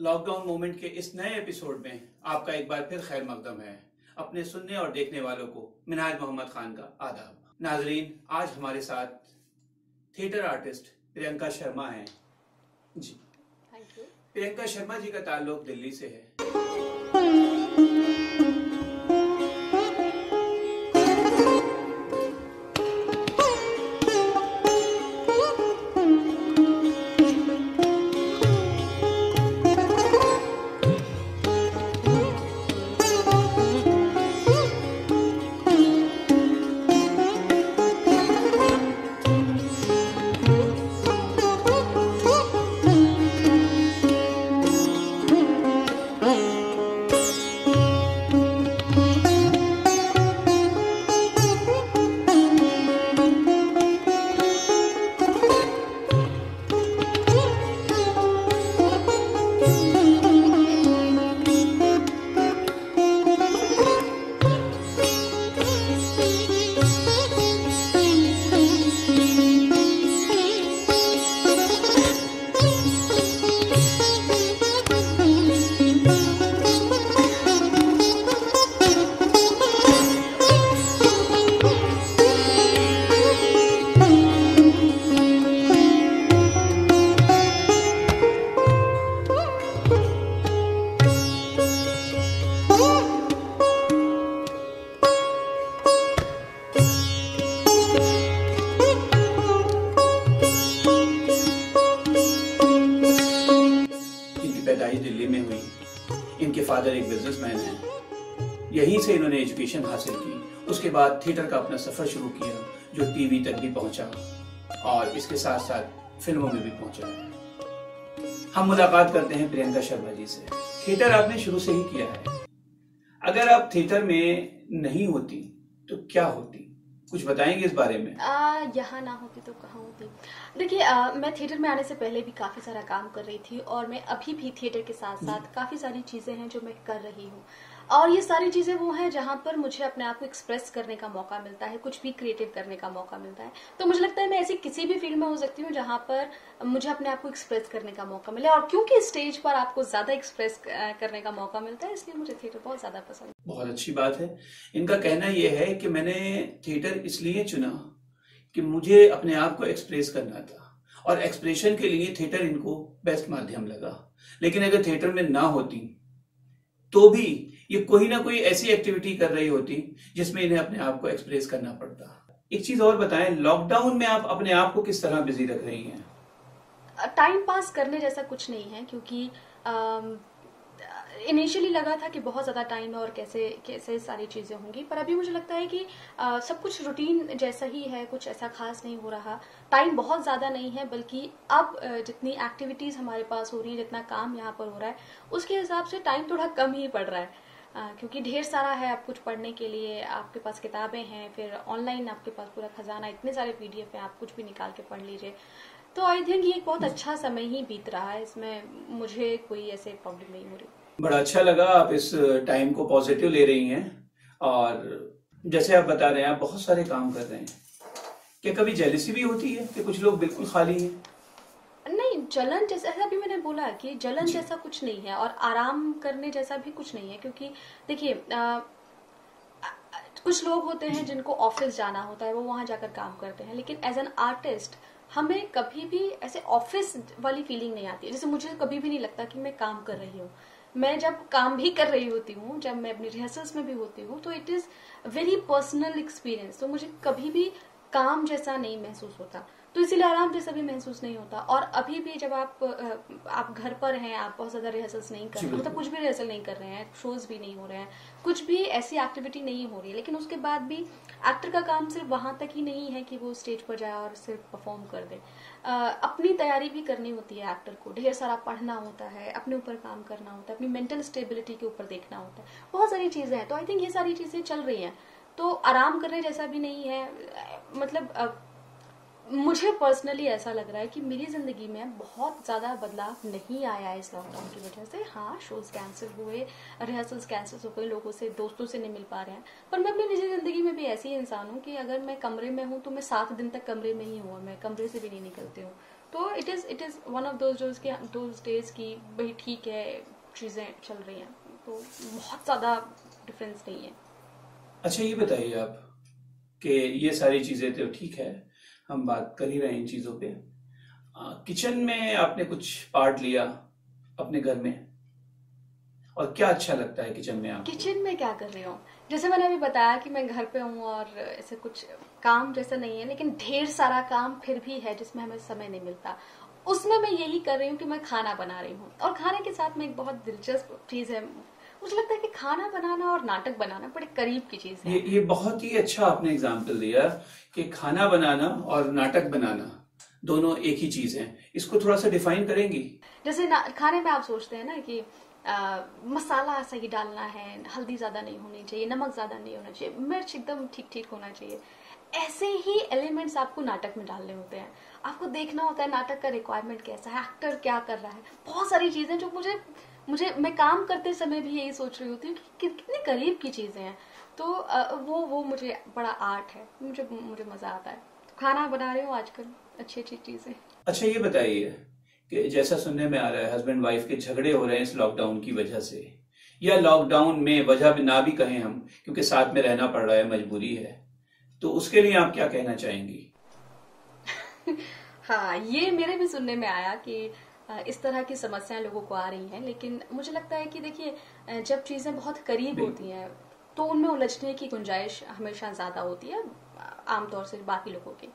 Lockdown moment के इस नए एपिसोड में आपका एक बार फिर खैर मकदम है। अपने सुनने और देखने वालों को मिनहाज मोहम्मद खान का आदाब। नाजरीन, आज हमारे साथ थिएटर आर्टिस्ट प्रियंका शर्मा हैं जी। Thank you. प्रियंका शर्मा जी का ताल्लुक दिल्ली से है। पैदाइश दिल्ली में हुई। इनके फादर एक बिजनेसमैन हैं। यहीं से इन्होंने एजुकेशन हासिल की। उसके बाद थिएटर का अपना सफर शुरू किया, जो टीवी तक भी पहुंचा और इसके साथ साथ फिल्मों में भी पहुंचा है। हम मुलाकात करते हैं प्रियंका शर्मा जी से। थिएटर आपने शुरू से ही किया है। अगर आप थिएटर में नहीं होती तो क्या होती, कुछ बताएंगे इस बारे में? यहाँ ना होती तो कहाँ होती। देखिए, मैं थिएटर में आने से पहले भी काफ़ी सारा काम कर रही थी और मैं अभी भी थिएटर के साथ साथ काफ़ी सारी चीज़ें हैं जो मैं कर रही हूँ। और ये सारी चीज़ें वो हैं जहाँ पर मुझे अपने आप को एक्सप्रेस करने का मौका मिलता है, कुछ भी क्रिएटिव करने का मौका मिलता है। तो मुझे लगता है मैं ऐसी किसी भी फील्ड में हो सकती हूँ जहाँ पर मुझे अपने आप को एक्सप्रेस करने का मौका मिले। और क्योंकि स्टेज पर आपको ज़्यादा एक्सप्रेस करने का मौका मिलता है, इसलिए मुझे थिएटर बहुत ज़्यादा पसंद है। बहुत अच्छी बात है। इनका कहना यह है कि मैंने थिएटर इसलिए चुना कि मुझे अपने आप को एक्सप्रेस करना था और एक्सप्रेशन के लिए थिएटर इनको बेस्ट माध्यम लगा। लेकिन अगर थिएटर में ना होती तो भी ये कोई ना कोई ऐसी एक्टिविटी कर रही होती जिसमें इन्हें अपने आप को एक्सप्रेस करना पड़ता। एक चीज और बताएं, लॉकडाउन में आप अपने आप को किस तरह बिजी रख रही हैं? टाइम पास करने जैसा कुछ नहीं है, क्योंकि इनिशियली लगा था कि बहुत ज़्यादा टाइम है और कैसे कैसे सारी चीज़ें होंगी, पर अभी मुझे लगता है कि सब कुछ रूटीन जैसा ही है, कुछ ऐसा खास नहीं हो रहा। टाइम बहुत ज़्यादा नहीं है, बल्कि अब जितनी एक्टिविटीज़ हमारे पास हो रही है, जितना काम यहाँ पर हो रहा है, उसके हिसाब से टाइम थोड़ा कम ही पड़ रहा है। क्योंकि ढेर सारा है आप कुछ पढ़ने के लिए, आपके पास किताबें हैं, फिर ऑनलाइन आपके पास पूरा खजाना, इतने सारे PDF हैं, आप कुछ भी निकाल के पढ़ लीजिए। तो आई थिंक ये एक बहुत अच्छा समय ही बीत रहा है, इसमें मुझे कोई ऐसे प्रॉब्लम नहीं हो रही। बड़ा अच्छा लगा आप इस टाइम को पॉजिटिव ले रही हैं। और जैसे आप बता रहे हैं, आप बहुत सारे काम कर रहे हैं। क्या कभी जेलसी भी होती है कि कुछ लोग बिल्कुल खाली हैं? नहीं, जलन जैसा, अभी मैंने बोला कि जलन जैसा कुछ नहीं है और आराम करने जैसा भी कुछ नहीं है। क्योंकि देखिए, कुछ लोग होते हैं जिनको ऑफिस जाना होता है, वो वहां जाकर काम करते हैं, लेकिन एज एन आर्टिस्ट हमें कभी भी ऐसे ऑफिस वाली फीलिंग नहीं आती है। जैसे मुझे कभी भी नहीं लगता कि मैं काम कर रही हूँ। मैं जब काम भी कर रही होती हूँ, जब मैं अपनी रिहर्सल्स में भी होती हूँ, तो it is very personal experience. तो मुझे कभी भी काम जैसा नहीं महसूस होता, तो इसीलिए आराम जैसा भी महसूस नहीं होता। और अभी भी जब आप घर पर हैं, आप बहुत ज्यादा रिहर्सल्स नहीं कर रहे हैं, मतलब कुछ भी रिहर्सल नहीं कर रहे हैं, शोज भी नहीं हो रहे हैं, कुछ भी ऐसी एक्टिविटी नहीं हो रही है, लेकिन उसके बाद भी एक्टर का काम सिर्फ वहां तक ही नहीं है कि वो स्टेज पर जाए और सिर्फ परफॉर्म कर दे। अपनी तैयारी भी करनी होती है एक्टर को, ढेर सारा पढ़ना होता है, अपने ऊपर काम करना होता है, अपनी मेंटल स्टेबिलिटी के ऊपर देखना होता है, बहुत सारी चीजें हैं। तो आई थिंक ये सारी चीजें चल रही हैं, तो आराम करने जैसा भी नहीं है। मतलब मुझे पर्सनली ऐसा लग रहा है कि मेरी जिंदगी में बहुत ज्यादा बदलाव नहीं आया है इस लॉकडाउन की वजह से। हाँ, शोज कैंसिल हुए, रिहर्सल्स कैंसिल हो गए, लोगों से, दोस्तों से नहीं मिल पा रहे हैं, पर मैं अपनी निजी जिंदगी में भी ऐसी इंसान हूँ कि अगर मैं कमरे में हूँ तो मैं 7 दिन तक कमरे में ही हूँ, मैं कमरे से भी नहीं निकलती हूँ। तो it is one of those days की भाई ठीक है, चीजें चल रही हैं, तो बहुत ज्यादा डिफरेंस नहीं है। अच्छा ये बताइए आप कि ये सारी चीजें तो ठीक है, हम बात कर ही रहे हैं इन चीजों पे, किचन में आपने कुछ पार्ट लिया अपने घर में, और क्या अच्छा लगता है किचन में आपको? किचन में क्या कर रही हूँ, जैसे मैंने अभी बताया कि मैं घर पे हूँ और ऐसे कुछ काम जैसा नहीं है, लेकिन ढेर सारा काम फिर भी है जिसमें हमें समय नहीं मिलता। उसमें मैं यही कर रही हूँ कि मैं खाना बना रही हूँ, और खाने के साथ में एक बहुत दिलचस्प चीज है, मुझे लगता है कि खाना बनाना और नाटक बनाना बड़े करीब की चीज है। ये बहुत ही अच्छा आपने एग्जाम्पल दिया कि खाना बनाना और नाटक बनाना दोनों एक ही चीज है। इसको थोड़ा सा डिफाइन करेंगी? जैसे खाने में आप सोचते हैं ना कि मसाला सही डालना है, हल्दी ज्यादा नहीं होनी चाहिए, नमक ज्यादा नहीं होना चाहिए, मिर्च एकदम ठीक ठीक होना चाहिए। ऐसे ही एलिमेंट्स आपको नाटक में डालने होते हैं। आपको देखना होता है नाटक का रिक्वायरमेंट कैसा है, एक्टर क्या कर रहा है, बहुत सारी चीजें जो मुझे मुझे मैं काम करते समय भी यही सोच रही होती हूँ कि कितने करीब की चीजें हैं। तो वो मुझे बड़ा आर्ट है, मुझे मजा आता है। खाना बना रही हूँ आजकल, अच्छी अच्छी चीजें। अच्छा ये बताइए कि जैसा सुनने में आ रहा है हस्बैंड वाइफ के झगड़े हो रहे हैं इस लॉकडाउन की वजह से, या लॉकडाउन में वजह भी ना भी कहें हम, क्योंकि साथ में रहना पड़ रहा है, मजबूरी है, तो उसके लिए आप क्या कहना चाहेंगी? हाँ, ये मेरे भी सुनने में आया कि इस तरह की समस्याएं लोगों को आ रही हैं, लेकिन मुझे लगता है कि देखिए जब चीजें बहुत करीब होती हैं तो उनमें उलझने की गुंजाइश हमेशा ज्यादा होती है आमतौर से बाकी लोगों की।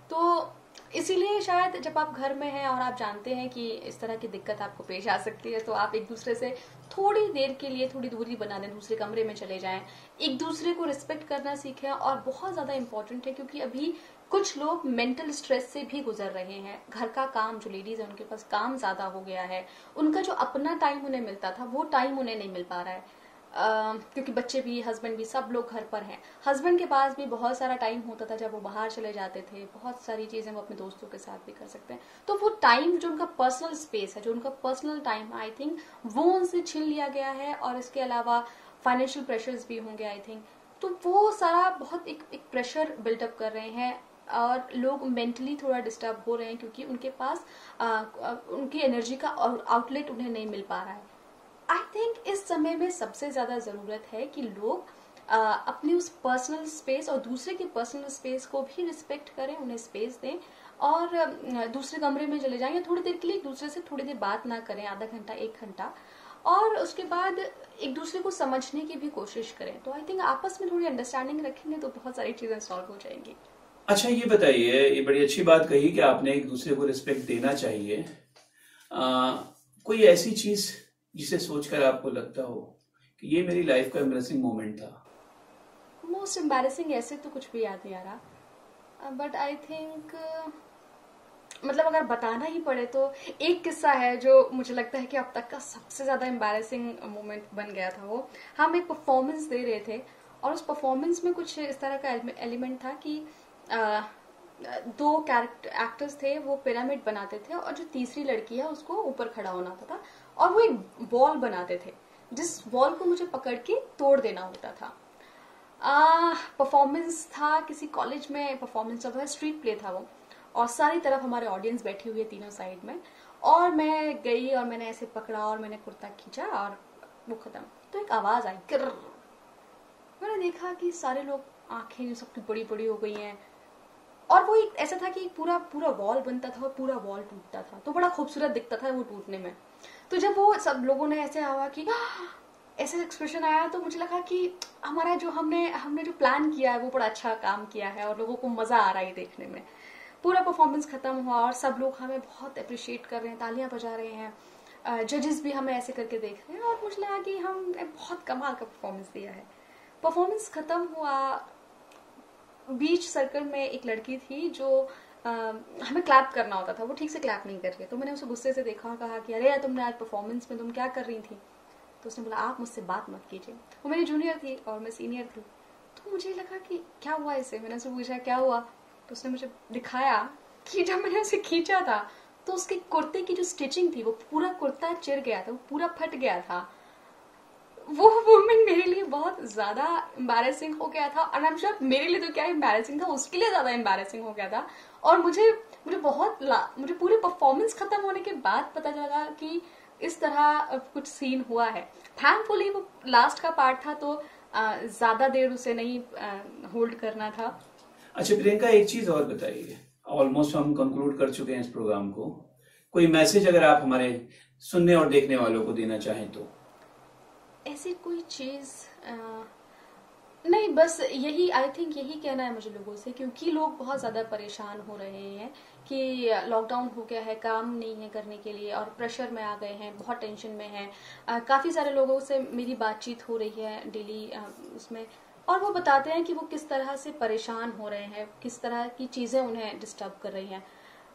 तो इसीलिए शायद जब आप घर में हैं और आप जानते हैं कि इस तरह की दिक्कत आपको पेश आ सकती है, तो आप एक दूसरे से थोड़ी देर के लिए थोड़ी दूरी बना दें, दूसरे कमरे में चले जाएं, एक दूसरे को रिस्पेक्ट करना सीखें। और बहुत ज्यादा इंपॉर्टेंट है क्योंकि अभी कुछ लोग मेंटल स्ट्रेस से भी गुजर रहे हैं। घर का काम, जो लेडीज है उनके पास काम ज्यादा हो गया है, उनका जो अपना टाइम उन्हें मिलता था वो टाइम उन्हें नहीं मिल पा रहा है। क्योंकि बच्चे भी, हस्बैंड भी, सब लोग घर पर हैं। हस्बैंड के पास भी बहुत सारा टाइम होता था जब वो बाहर चले जाते थे, बहुत सारी चीजें वो अपने दोस्तों के साथ भी कर सकते हैं। तो वो टाइम जो उनका पर्सनल स्पेस है, जो उनका पर्सनल टाइम, आई थिंक वो उनसे छीन लिया गया है। और इसके अलावा फाइनेंशियल प्रेशर्स भी होंगे आई थिंक। तो वो सारा बहुत एक प्रेशर बिल्डअप कर रहे हैं और लोग मेंटली थोड़ा डिस्टर्ब हो रहे हैं क्योंकि उनके पास उनकी एनर्जी का आउटलेट उन्हें नहीं मिल पा रहा है। आई थिंक इस समय में सबसे ज्यादा जरूरत है कि लोग अपनी उस पर्सनल स्पेस और दूसरे के पर्सनल स्पेस को भी रिस्पेक्ट करें, उन्हें स्पेस दें और दूसरे कमरे में चले जाएं या थोड़ी देर के लिए एक दूसरे से थोड़ी देर बात ना करें, आधा घंटा 1 घंटा, और उसके बाद एक दूसरे को समझने की भी कोशिश करें। तो आई थिंक आपस में थोड़ी अंडरस्टैंडिंग रखेंगे तो बहुत सारी चीजें सॉल्व हो जाएंगी। अच्छा ये बताइए, ये बड़ी अच्छी बात कही कि आपने एक दूसरे को रिस्पेक्ट देना चाहिए। कोई ऐसी चीज जिसे सोचकर आपको लगता हो कि ये मेरी लाइफ का एम्बैरेसिंग मोमेंट था? मोस्ट एम्बैरेसिंग ऐसे तो कुछ भी याद नहीं आ रहा, बट आई थिंक मतलब अगर बताना ही पड़े तो एक किस्सा है जो मुझे लगता है कि अब तक का सबसे ज्यादा एम्बैरेसिंग मोमेंट बन गया था। वो हम एक परफॉर्मेंस दे रहे थे और उस परफॉर्मेंस में कुछ इस तरह का एलिमेंट था कि 2 एक्टर्स थे, वो पिरामिड बनाते थे और जो तीसरी लड़की है उसको ऊपर खड़ा होना होता था और वो एक वॉल बनाते थे जिस वॉल को मुझे पकड़ के तोड़ देना होता था। परफॉर्मेंस था किसी कॉलेज में, परफॉर्मेंस चल रहा था, स्ट्रीट प्ले था वो, और सारी तरफ हमारे ऑडियंस बैठी हुई है तीनों साइड में। और मैं गई और मैंने ऐसे पकड़ा और मैंने कुर्ता खींचा और वो खत्म। तो एक आवाज आई, किर्र। मैंने देखा कि सारे लोग, आंखें सबकी बड़ी बड़ी हो गई हैं और वो एक ऐसा था कि पूरा पूरा वॉल बनता था और पूरा वॉल टूटता था, तो बड़ा खूबसूरत दिखता था वो टूटने में। तो जब वो सब लोगों ने ऐसे आवा कि ऐसे एक्सप्रेशन आया तो मुझे लगा कि हमारा जो हमने जो प्लान किया है वो बड़ा अच्छा काम किया है और लोगों को मजा आ रहा है देखने में। पूरा परफॉर्मेंस खत्म हुआ और सब लोग हमें बहुत अप्रिशिएट कर रहे हैं, तालियां बजा रहे हैं, जजेस भी हमें ऐसे करके देख रहे हैं और मुझे लगा कि हम बहुत कमाल का परफॉर्मेंस दिया है। परफॉर्मेंस खत्म हुआ, बीच सर्कल में एक लड़की थी जो हमें क्लैप करना होता था, वो ठीक से क्लैप नहीं कर रही है। तो मैंने उसे गुस्से से देखा और कहा कि अरे यार तुमने आज परफॉर्मेंस में तुम क्या कर रही थी? तो उसने बोला आप मुझसे बात मत कीजिए। वो मेरी जूनियर थी और मैं सीनियर थी। तो मुझे लगा कि क्या हुआ इसे, मैंने उससे पूछा क्या हुआ, तो उसने मुझे दिखाया कि जब मैंने उसे खींचा था तो उसके कुर्ते की जो स्टिचिंग थी वो पूरा कुर्ता चिर गया था, वो पूरा फट गया था। वो मोमेंट मेरे लिए बहुत ज्यादा एम्बैरेसिंग हो गया था और आई एम श्योर मेरे लिए तो क्या एम्बैरेसिंग था, उसके लिए ज्यादा एम्बैरेसिंग हो गया था। और मुझे मुझे पूरी परफॉर्मेंस खत्म होने के बाद पता चला कि इस तरह कुछ सीन हुआ है। थैंकफुली वो लास्ट का पार्ट था तो ज्यादा देर उसे नहीं होल्ड करना था। अच्छा प्रियंका, एक चीज और बताइए, ऑलमोस्ट हम कंक्लूड कर चुके हैं इस प्रोग्राम को। कोई मैसेज अगर आप हमारे सुनने और देखने वालों को देना चाहें तो? ऐसी कोई चीज नहीं, बस यही आई थिंक यही कहना है मुझे लोगों से, क्योंकि लोग बहुत ज्यादा परेशान हो रहे हैं कि लॉकडाउन हो गया है, काम नहीं है करने के लिए और प्रेशर में आ गए हैं, बहुत टेंशन में हैं। काफी सारे लोगों से मेरी बातचीत हो रही है डेली उसमें, और वो बताते हैं कि वो किस तरह से परेशान हो रहे हैं, किस तरह की चीजें उन्हें डिस्टर्ब कर रही हैं।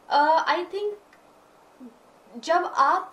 आई थिंक जब आप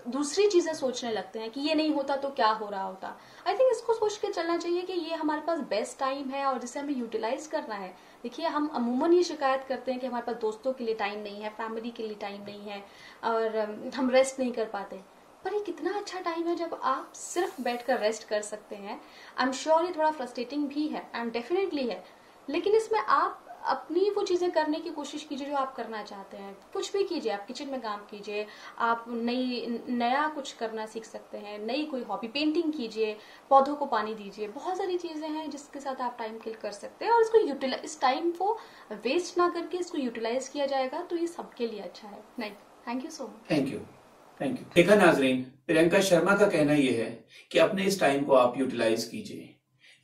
दूसरी चीजें सोचने लगते हैं कि ये नहीं होता तो क्या हो रहा होता, आई थिंक इसको सोच के चलना चाहिए कि ये हमारे पास बेस्ट टाइम है और जिसे हमें यूटिलाइज करना है। देखिए, हम अमूमन ये शिकायत करते हैं कि हमारे पास दोस्तों के लिए टाइम नहीं है, फैमिली के लिए टाइम नहीं है और हम रेस्ट नहीं कर पाते। पर ये कितना अच्छा टाइम है जब आप सिर्फ बैठकर रेस्ट कर सकते हैं। आई एम श्योर ये थोड़ा फ्रस्ट्रेटिंग भी है एंड डेफिनेटली है, लेकिन इसमें आप अपनी वो चीजें करने की कोशिश कीजिए जो आप करना चाहते हैं। कुछ भी कीजिए, आप किचन में काम कीजिए, आप नया कुछ करना सीख सकते हैं, नई कोई हॉबी, पेंटिंग कीजिए, पौधों को पानी दीजिए। बहुत सारी चीजें हैं जिसके साथ आप टाइम किल कर सकते हैं और इसको यूटिलाइज, इस टाइम को वेस्ट ना करके इसको यूटिलाइज किया जाएगा तो ये सबके लिए अच्छा है। नहीं, thank you so much. Thank you. देखा नाजरीन, प्रियंका शर्मा का कहना यह है कि अपने इस टाइम को आप यूटिलाइज कीजिए।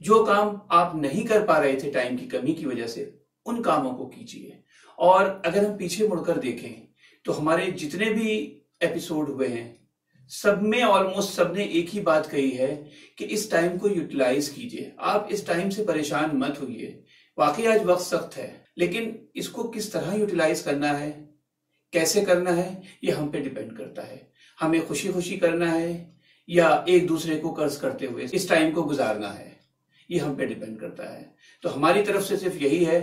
जो काम आप नहीं कर पा रहे थे टाइम की कमी की वजह से, उन कामों को कीजिए। और अगर हम पीछे मुड़कर देखें तो हमारे जितने भी एपिसोड हुए हैं, सब में ऑलमोस्ट सबने एक ही बात कही है कि इस टाइम को यूटिलाइज कीजिए। आप इस टाइम से परेशान मत होइए। वाकई आज वक्त सख्त है, लेकिन इसको किस तरह यूटिलाइज करना है, कैसे करना है, ये हम पे डिपेंड करता है। हमें खुशी खुशी करना है या एक दूसरे को कर्ज करते हुए इस टाइम को गुजारना है, ये हम पे डिपेंड करता है। तो हमारी तरफ से सिर्फ यही है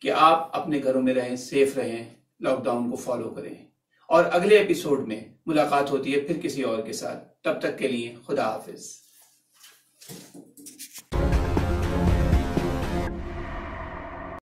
कि आप अपने घरों में रहें, सेफ रहें, लॉकडाउन को फॉलो करें। और अगले एपिसोड में मुलाकात होती है फिर किसी और के साथ। तब तक के लिए खुदा हाफिज।